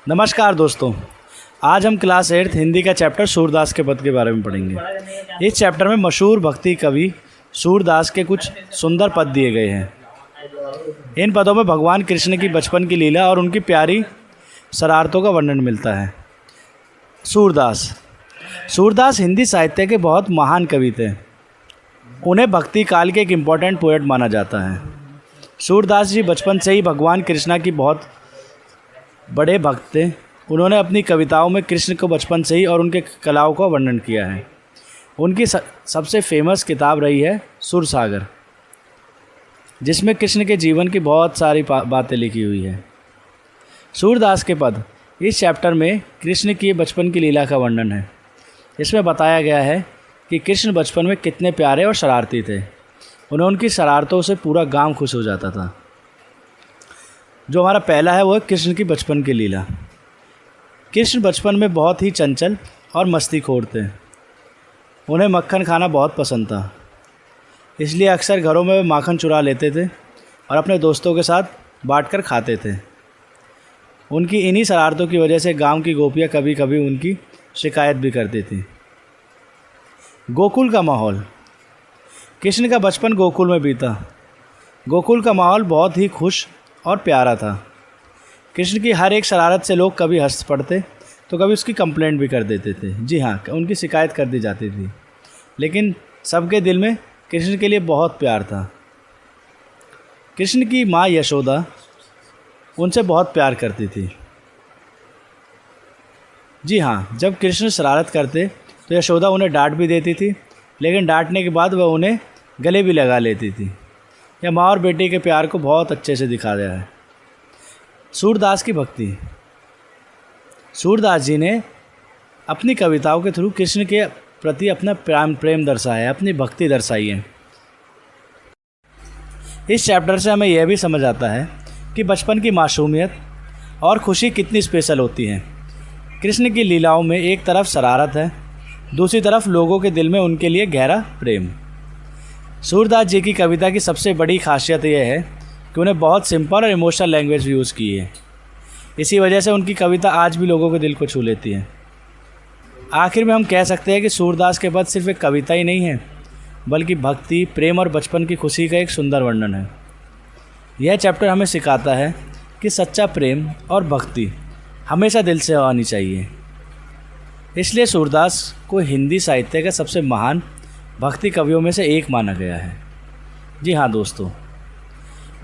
नमस्कार दोस्तों, आज हम क्लास 8 हिंदी का चैप्टर सूरदास के पद के बारे में पढ़ेंगे। इस चैप्टर में मशहूर भक्ति कवि सूरदास के कुछ सुंदर पद दिए गए हैं। इन पदों में भगवान कृष्ण की बचपन की लीला और उनकी प्यारी शरारतों का वर्णन मिलता है। सूरदास हिंदी साहित्य के बहुत महान कवि थे। उन्हें भक्ति काल के एक इम्पॉर्टेंट पोएट माना जाता है। सूरदास जी बचपन से ही भगवान कृष्णा की बहुत बड़े भक्त थे। उन्होंने अपनी कविताओं में कृष्ण को बचपन से ही और उनके कलाओं का वर्णन किया है। उनकी सबसे फेमस किताब रही है सुरसागर, जिसमें कृष्ण के जीवन की बहुत सारी बातें लिखी हुई है। सूरदास के पद इस चैप्टर में कृष्ण की बचपन की लीला का वर्णन है। इसमें बताया गया है कि कृष्ण बचपन में कितने प्यारे और शरारती थे। उनकी शरारतों से पूरा गांव खुश हो जाता था। जो हमारा पहला है वो है कृष्ण की बचपन की लीला। कृष्ण बचपन में बहुत ही चंचल और मस्तीखोर थे। उन्हें मक्खन खाना बहुत पसंद था, इसलिए अक्सर घरों में वे माखन चुरा लेते थे और अपने दोस्तों के साथ बांटकर खाते थे। उनकी इन्हीं शरारतों की वजह से गांव की गोपियाँ कभी कभी उनकी शिकायत भी करती थी। गोकुल का माहौल। कृष्ण का बचपन गोकुल में बीता। गोकुल का माहौल बहुत ही खुश और प्यारा था। कृष्ण की हर एक शरारत से लोग कभी हंस पड़ते तो कभी उसकी कंप्लेंट भी कर देते थे। जी हाँ, उनकी शिकायत कर दी जाती थी, लेकिन सबके दिल में कृष्ण के लिए बहुत प्यार था। कृष्ण की माँ यशोदा उनसे बहुत प्यार करती थी। जी हाँ, जब कृष्ण शरारत करते तो यशोदा उन्हें डांट भी देती थी, लेकिन डांटने के बाद वह उन्हें गले भी लगा लेती थी। यह माँ और बेटे के प्यार को बहुत अच्छे से दिखा रहा है। सूरदास की भक्ति। सूरदास जी ने अपनी कविताओं के थ्रू कृष्ण के प्रति अपना प्रेम दर्शाया है, अपनी भक्ति दर्शाई है। इस चैप्टर से हमें यह भी समझ आता है कि बचपन की मासूमियत और खुशी कितनी स्पेशल होती है। कृष्ण की लीलाओं में एक तरफ शरारत है, दूसरी तरफ लोगों के दिल में उनके लिए गहरा प्रेम। सूरदास जी की कविता की सबसे बड़ी खासियत यह है कि उन्हें बहुत सिंपल और इमोशनल लैंग्वेज यूज़ की है। इसी वजह से उनकी कविता आज भी लोगों के दिल को छू लेती है। आखिर में हम कह सकते हैं कि सूरदास के पद सिर्फ एक कविता ही नहीं है, बल्कि भक्ति, प्रेम और बचपन की खुशी का एक सुंदर वर्णन है। यह चैप्टर हमें सिखाता है कि सच्चा प्रेम और भक्ति हमेशा दिल से आनी चाहिए। इसलिए सूरदास को हिंदी साहित्य का सबसे महान भक्ति कवियों में से एक माना गया है। जी हाँ दोस्तों,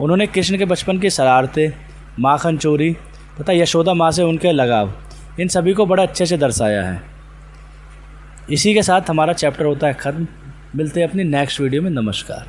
उन्होंने कृष्ण के बचपन की शरारतें, माखन चोरी तथा यशोदा माँ से उनके लगाव, इन सभी को बड़ा अच्छे से दर्शाया है। इसी के साथ हमारा चैप्टर होता है ख़त्म। मिलते हैं अपनी नेक्स्ट वीडियो में। नमस्कार।